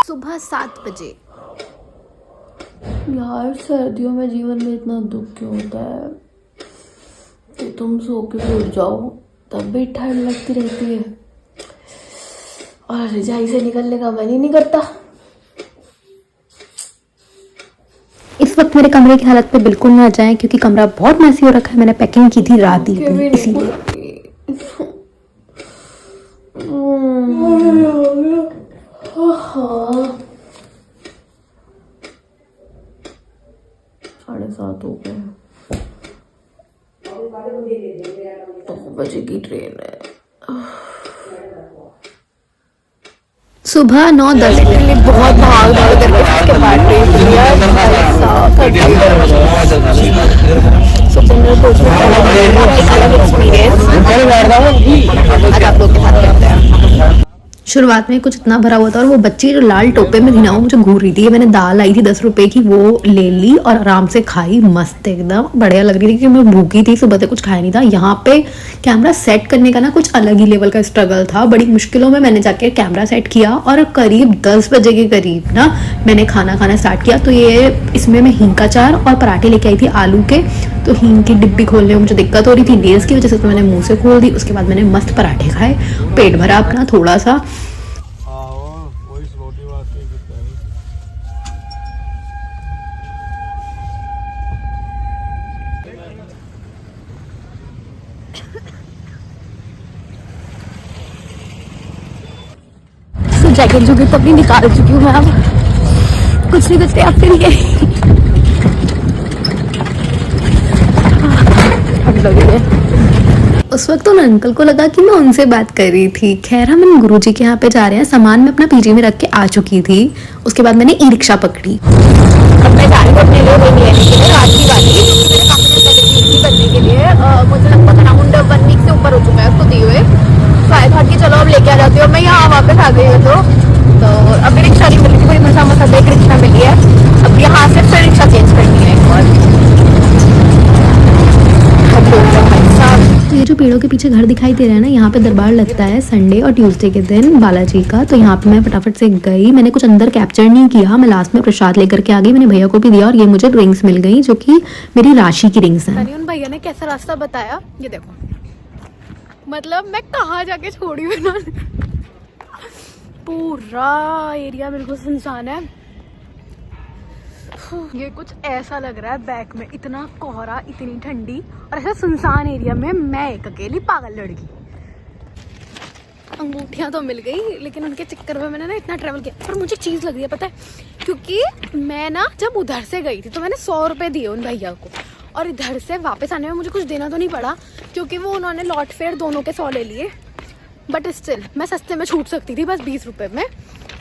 सुबह 7 बजे। यार सर्दियों में जीवन में इतना दुख क्यों होता है कि तुम सो के उठ जाओ तब भी ठंड लगती रहती है और रजाई से निकलने का मन ही नहीं करता। इस वक्त मेरे कमरे की हालत पे बिल्कुल ना जाएं क्योंकि कमरा बहुत मैसी हो रखा है। मैंने पैकिंग की थी रात ही इसीलिए। साढ़े 7 हो गए, 9 बजे की ट्रेन है। सुबह 9-10 के लिए बहुत भाग दौड़ करके उसके बाद ट्रेन शुरुआत में कुछ इतना भरा हुआ था और वो बच्ची जो लाल टोपे में थी ना वो मुझे घूर रही थी। मैंने दाल आई थी 10 रुपए की, वो ले ली और आराम से खाई, मस्त एकदम बढ़िया लग रही थी क्योंकि मैं भूखी थी, सुबह से कुछ खाया नहीं था। यहाँ पे कैमरा सेट करने का ना कुछ अलग ही लेवल का स्ट्रगल था। बड़ी मुश्किलों में मैंने जाके कैमरा सेट किया और करीब 10 बजे के करीब ना मैंने खाना स्टार्ट किया। तो ये इसमें मैं हींग का अचार और पराठे लेके आई थी आलू के। तो हींग की डिब्बी खोलने में मुझे दिक्कत हो रही थी नेल्स की वजह से, तो मैंने मुंह से खोल दी। उसके बाद मैंने मस्त पराठे खाए, पेट भरा अपना थोड़ा सा। जैकेट जो कि अपनी निकाल चुकी हूँ मैं, अब कुछ नहीं बचते अब फिर ये उस वक्त उन अंकल को लगा कि मैं उनसे बात कर रही थी। खैर हम गुरुजी के यहाँ पे जा रहे हैं। सामान मैं अपना पीजी में रख के आ चुकी थी। उसके बाद मैंने ई रिक्शा पकड़ी। अब मैं जा रही हूँ अपने लिए रिंग लेने के लिए, रात की बात थी क्योंकि मैंने काफी दिन पहले की थी बनने के लिए। मुझे लगता है अराउंड 1 वीक से ऊपर हो चुका है उसको दिए हुए। शायद था कि चलो अब लेके आ जाती हूँ। मैं यहाँ वापस आ गई हूँ तो अभी रिक्शा नहीं मिली थी, बड़ी मसा एक रिक्शा मिली है। अब यहाँ से फिर रिक्शा चेंज करनी है एक बार। तो ये जो पेड़ों के पीछे घर दिखाई दे रहा है ना, यहाँ पे दरबार लगता है संडे और ट्यूसडे के दिन बालाजी का। तो यहाँ पे मैं फटाफट से गई। मैंने कुछ अंदर कैप्चर नहीं किया, मैं लास्ट में प्रसाद लेकर के आ गई। मैंने भैया को भी दिया और ये मुझे रिंग्स मिल गई जो कि मेरी राशि की रिंग्स हैं। उन भैया ने कैसा रास्ता बताया ये देखो, मतलब मैं कहाँ जाके छोड़ी हूँ ना। पूरा एरिया बिल्कुल सुनसान है। ये कुछ ऐसा लग रहा है बैक में, इतना कोहरा, इतनी ठंडी और ऐसा सुनसान एरिया में मैं एक अकेली पागल लड़की। अंगूठियां तो मिल गई लेकिन उनके चक्कर में मैंने ना इतना ट्रैवल किया। पर मुझे चीज़ लग रही है पता है, क्योंकि मैं ना जब उधर से गई थी तो मैंने 100 रुपये दिए उन भैया को और इधर से वापस आने में मुझे कुछ देना तो नहीं पड़ा क्योंकि वो उन्होंने लॉट फेयर दोनों के 100 ले लिए। बट स्टिल मैं सस्ते में छूट सकती थी, बस 20 रुपये में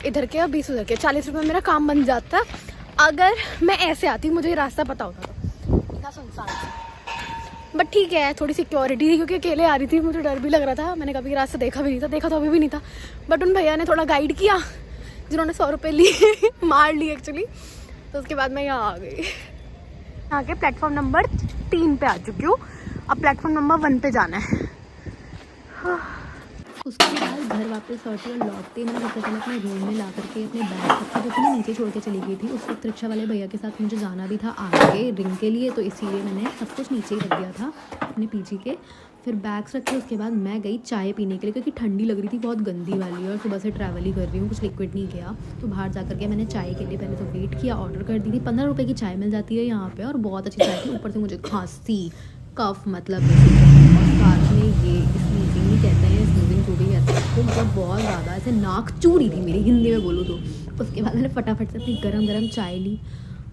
इधर के और 20 उधर के, 40 रुपये में मेरा काम बन जाता अगर मैं ऐसे आती, मुझे ये रास्ता पता होता तो। इतना सुनसान था बट ठीक है, थोड़ी सिक्योरिटी थी क्योंकि अकेले आ रही थी, मुझे डर भी लग रहा था। मैंने कभी रास्ता देखा भी नहीं था, देखा तो अभी भी नहीं था। बट उन भैया ने थोड़ा गाइड किया जिन्होंने 100 रुपये लिए मार लिए एक्चुअली। तो उसके बाद मैं यहाँ आ गई। यहाँ के प्लेटफॉर्म नंबर 3 पे आ चुकी हूँ। अब प्लेटफॉर्म नंबर 1 पे जाना है। उसके बाद घर वापस लौटी और लौटते मैंने सबसे पहले अपने रूम में ला करके अपने बैग रखा जो कि मैं नीचे छोड़ के चली गई थी। उस वक्त रिक्शा वाले भैया के साथ मुझे जाना भी था आगे रिंग के लिए, तो इसीलिए मैंने सब कुछ नीचे ही रख दिया था अपने पीजी के। फिर बैग्स रखे, उसके बाद मैं गई चाय पीने के लिए क्योंकि ठंडी लग रही थी बहुत गंदी वाली और सुबह से ट्रैवल ही कर रही हूँ, कुछ लिक्विड नहीं किया। तो बाहर जा करके मैंने चाय के लिए पहले तो वेट किया, ऑर्डर कर दी थी। 15 रुपये की चाय मिल जाती है यहाँ पे और बहुत अच्छी चाय थी। ऊपर से मुझे खांसी कफ मतलब और साथ में ये स्नीजिंग ही कहते हैं, स्नीजिंग जो भी कहते हैं उसको, मतलब बहुत ज़्यादा ऐसे नाक चूरी थी मेरी, हिंदी में बोलूँ तो। उसके बाद मैंने फटाफट से अपनी गरम चाय ली।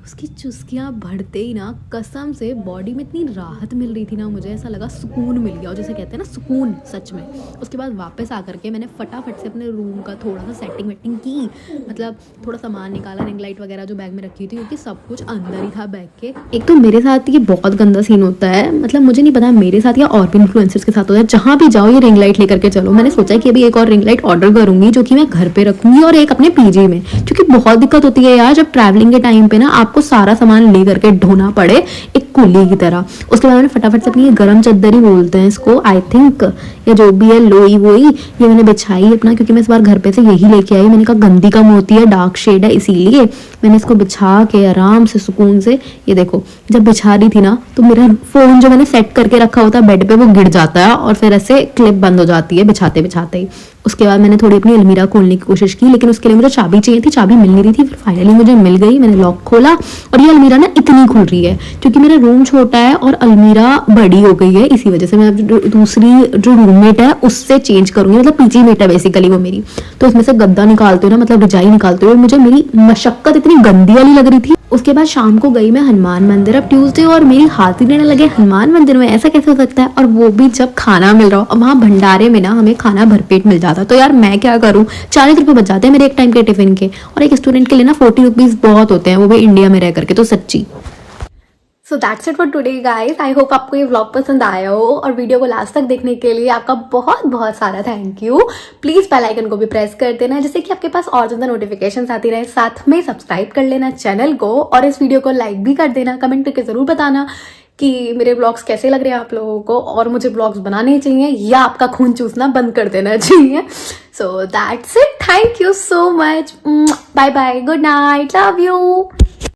उसकी चुस्कियाँ बढ़ते ही ना कसम से बॉडी में इतनी राहत मिल रही थी ना, मुझे ऐसा लगा सुकून मिल गया, और जैसे कहते हैं ना सुकून, सच में। उसके बाद वापस आकर के मैंने फटाफट से अपने रूम का थोड़ा सा सेटिंग वेटिंग की, मतलब थोड़ा सामान निकाला, रिंग लाइट वगैरह जो बैग में रखी थी क्योंकि सब कुछ अंदर ही था बैग के। एक तो मेरे साथ ये बहुत गंदा सीन होता है, मतलब मुझे नहीं पता मेरे साथ या और भी इन्फ्लुएंसर्स के साथ होता है, जहाँ भी जाओ ये रिंग लाइट लेकर के चलो। मैंने सोचा कि अभी एक और रिंग लाइट ऑर्डर करूंगी जो कि मैं घर पे रखूंगी और एक अपने पीजी में, क्योंकि बहुत दिक्कत होती है यार जब ट्रैवलिंग के टाइम पे ना आप आपको सारा सामान ले करके ढोना पड़े एक कुली की तरह। उसके बाद मैंने फटाफट से अपनी ये गर्म चद्दर ही बोलते हैं इसको आई थिंक, या जो भी है लोई वोई, ये मैंने बिछाई अपना, क्योंकि मैं इस बार घर पे से यही लेके आई। मैंने कहा गंदी कम होती है, डार्क शेड है, इसीलिए मैंने इसको बिछा के आराम से सुकून से, ये देखो जब बिछा रही थी ना तो मेरा फोन जो मैंने सेट करके रखा होता है बेड पे वो गिर जाता है और फिर ऐसे क्लिप बंद हो जाती है बिछाते बिछाते ही। उसके बाद मैंने थोड़ी अपनी अलमीरा खोलने की कोशिश की, लेकिन उसके लिए मुझे चाबी चाहिए थी, चाबी मिल नहीं रही थी। फिर फाइनली मुझे मिल गई, मैंने लॉक खोला और ये अलमीरा ना इतनी खुल रही है क्योंकि मेरा रूम छोटा है और अलमीरा बड़ी हो गई है। इसी वजह से मैं दूसरी जो रूममेट है उससे चेंज करूंगी, मतलब पीजी मेट है बेसिकली वो मेरी, तो उसमें से गद्दा निकालते हुए ना, मतलब रजाई निकालते हुए मुझे मेरी मशक्कत इतनी गंदी वाली लग रही थी। उसके बाद शाम को गई मैं हनुमान मंदिर, अब ट्यूसडे और मेरी हाथ ही रहने लगे हनुमान मंदिर में, ऐसा कैसे हो सकता है, और वो भी जब खाना मिल रहा हो। अब वहाँ भंडारे में ना हमें खाना भरपेट मिल जाता, तो यार मैं क्या करूँ, 40 रुपये बच जाते हैं मेरे एक टाइम के टिफिन के, और एक स्टूडेंट के लिए ना 40 रुपीज़ बहुत होते हैं, वो भी इंडिया में रह करके, तो सच्ची। सो that's it for today guys, I hope आपको ये व्लॉग पसंद आया हो, और वीडियो को लास्ट तक देखने के लिए आपका बहुत बहुत सारा thank you. Please bell icon को भी प्रेस कर देना जिससे कि आपके पास और ज्यादा नोटिफिकेशंस आती रहे। साथ में सब्सक्राइब कर लेना चैनल को, और इस वीडियो को लाइक भी कर देना। कमेंट करके जरूर बताना कि मेरे ब्लॉग्स कैसे लग रहे हैं आप लोगों को, और मुझे ब्लॉग्स बनाने चाहिए या आपका खून चूसना बंद कर देना चाहिए। So that's it, thank you so much, bye bye, good night, love you.